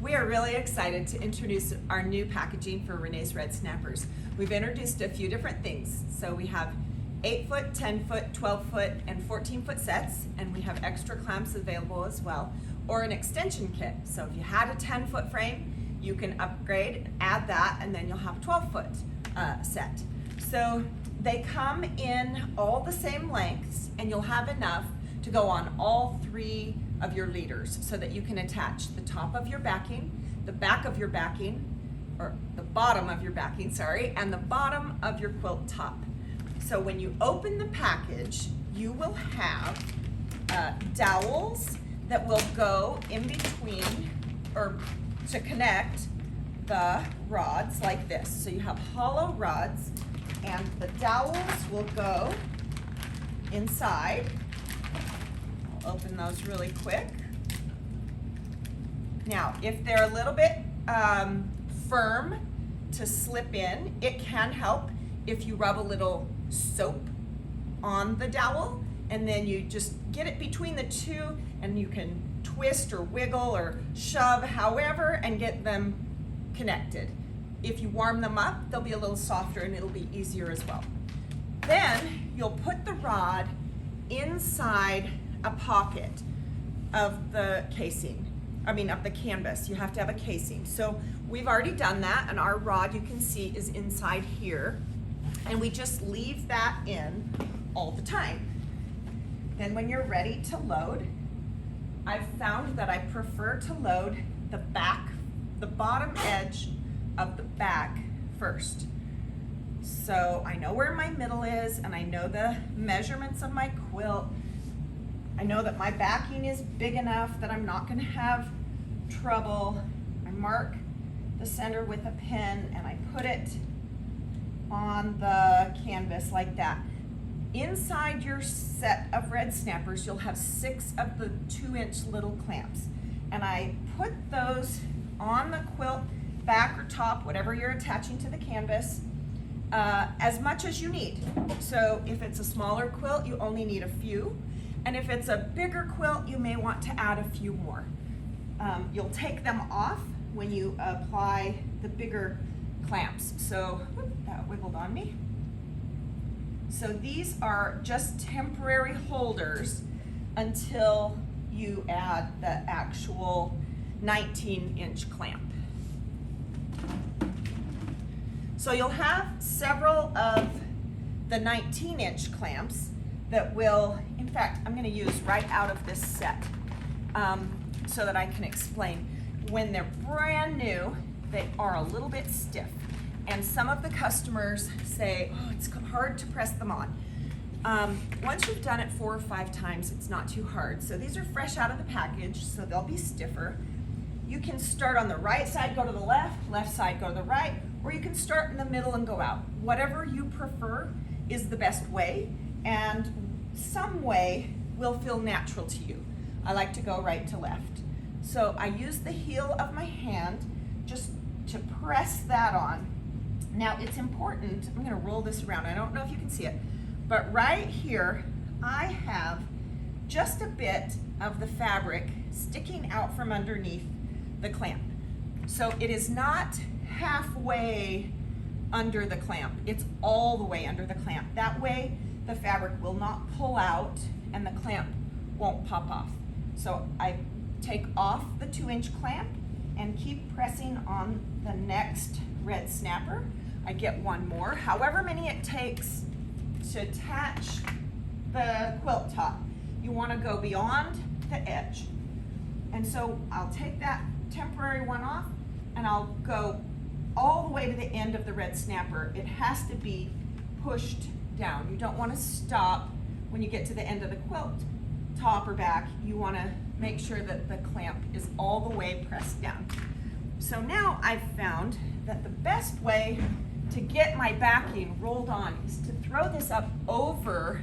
We are really excited to introduce our new packaging for Renae's Red Snappers. We've introduced a few different things. So we have 8-foot, 10-foot, 12-foot, and 14-foot sets, and we have extra clamps available as well, or an extension kit. So if you had a 10-foot frame, you can upgrade, add that, and then you'll have a 12-foot set. So they come in all the same lengths, and you'll have enough to go on all 3 of your leaders so that you can attach the top of your backing, the back of your backing, or the bottom of your backing, sorry, and the bottom of your quilt top. So when you open the package, you will have dowels that will go in between, or to connect the rods like this. So you have hollow rods, and the dowels will go inside. Open those really quick. Now, if they're a little bit firm to slip in, it can help if you rub a little soap on the dowel, and then you just get it between the two, and you can twist or wiggle or shove, however, and get them connected. If you warm them up, they'll be a little softer and it'll be easier as well. Then you'll put the rod inside a pocket of the casing, of the canvas. You have to have a casing. So we've already done that, and our rod, you can see, is inside here, and we just leave that in all the time. Then when you're ready to load, I've found that I prefer to load the bottom edge of the back first. So I know where my middle is, and I know the measurements of my quilt. I know that my backing is big enough that I'm not going to have trouble. I mark the center with a pin, and I put it on the canvas like that. Inside your set of red snappers, you'll have 6 of the 2-inch little clamps, and I put those on the quilt, back or top, whatever you're attaching to the canvas, as much as you need. So if it's a smaller quilt, you only need a few. And if it's a bigger quilt, you may want to add a few more. You'll take them off when you apply the bigger clamps. So, whoop, that wiggled on me. So these are just temporary holders until you add the actual 19-inch clamp. So you'll have several of the 19-inch clamps that will, in fact, I'm going to use right out of this set so that I can explain. When they're brand new, they are a little bit stiff, and some of the customers say, oh, it's hard to press them on. Once you've done it 4 or 5 times, it's not too hard. So these are fresh out of the package, so they'll be stiffer. You can start on the right side, go to the left side, go to the right, or you can start in the middle and go out. Whatever you prefer is the best way, and some way will feel natural to you. I like to go right to left. So I use the heel of my hand just to press that on. Now it's important, I'm gonna roll this around, I don't know if you can see it, but right here I have just a bit of the fabric sticking out from underneath the clamp. So it is not halfway under the clamp, it's all the way under the clamp. That way the fabric will not pull out and the clamp won't pop off. So I take off the 2-inch clamp and keep pressing on the next red snapper. I get one more, however many it takes to attach the quilt top. You want to go beyond the edge. And so I'll take that temporary one off, and I'll go all the way to the end of the red snapper. It has to be pushed down. You don't want to stop when you get to the end of the quilt top or back. You want to make sure that the clamp is all the way pressed down. So now I've found that the best way to get my backing rolled on is to throw this up over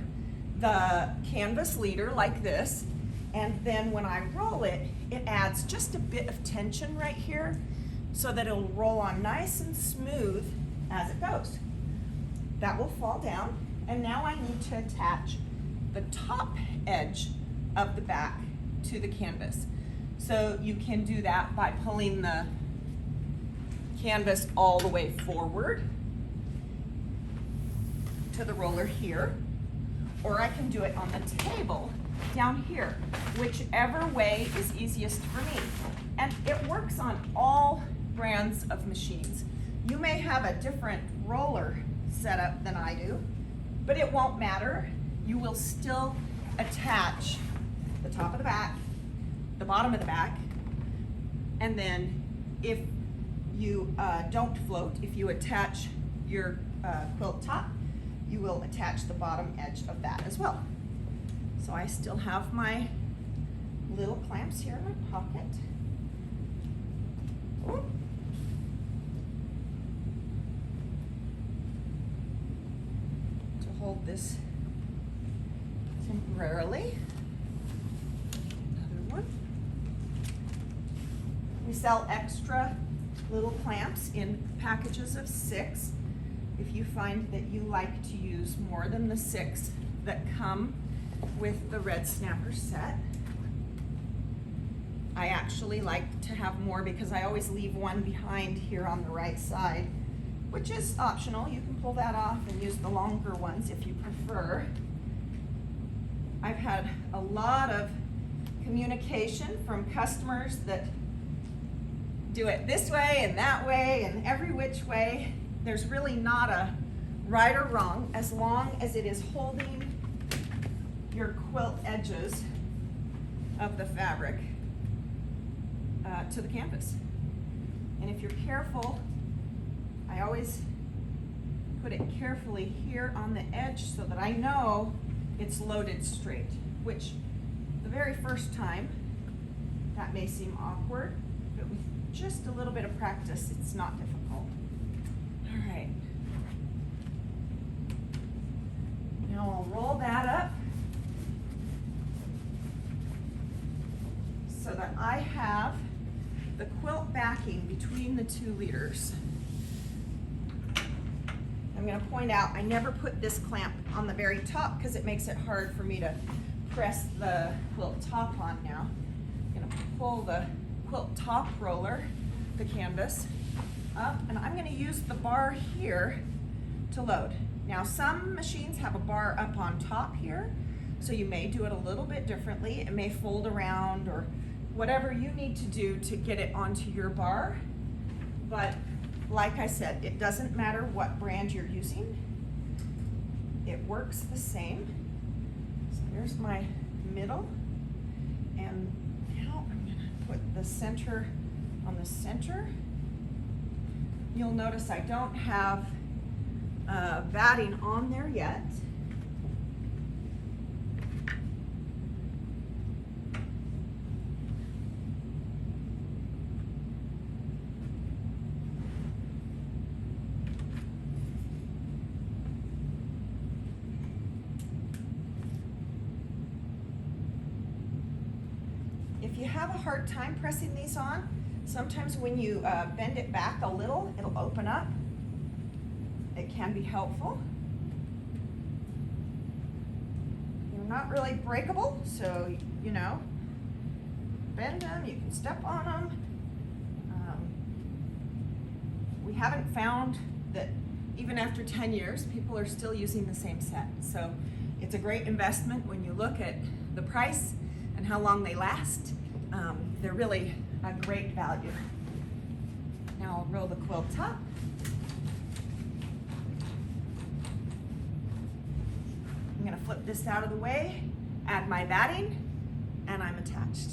the canvas leader like this, and then when I roll it, it adds just a bit of tension right here so that it'll roll on nice and smooth as it goes. That will fall down, and now I need to attach the top edge of the back to the canvas. So you can do that by pulling the canvas all the way forward to the roller here, or I can do it on the table down here, whichever way is easiest for me. And it works on all brands of machines. You may have a different roller setup than I do, but it won't matter. You will still attach the top of the back, the bottom of the back, and then if you don't float, if you attach your quilt top, you will attach the bottom edge of that as well. So I still have my little clamps here in my pocket. Ooh. To hold this temporarily. Another one. We sell extra little clamps in packages of 6. If you find that you like to use more than the 6 that come with the red snapper set. I actually like to have more because I always leave one behind here on the right side, which is optional. You can pull that off and use the longer ones if you prefer. I've had a lot of communication from customers that do it this way and that way and every which way. There's really not a right or wrong as long as it is holding your quilt edges of the fabric to the canvas. And if you're careful, I always put it carefully here on the edge so that I know it's loaded straight, which the very first time that may seem awkward, but with just a little bit of practice, it's not difficult. All right. Now I'll roll that up so that I have the quilt backing between the 2 leaders. I'm going to point out I never put this clamp on the very top because it makes it hard for me to press the quilt top on now. I'm going to pull the quilt top roller, the canvas, up, and I'm going to use the bar here to load. Now some machines have a bar up on top here, so you may do it a little bit differently. It may fold around or whatever you need to do to get it onto your bar. But like I said, it doesn't matter what brand you're using. It works the same. So there's my middle, and now I'm going to put the center on the center. You'll notice I don't have batting on there yet. If you have a hard time pressing these on, sometimes when you bend it back a little, it'll open up. It can be helpful. They're not really breakable, so, you know, bend them, you can step on them. We haven't found that even after 10 years, people are still using the same set. So it's a great investment when you look at the price and how long they last. They're really a great value. Now I'll roll the quilt top. I'm going to flip this out of the way, add my batting, and I'm attached.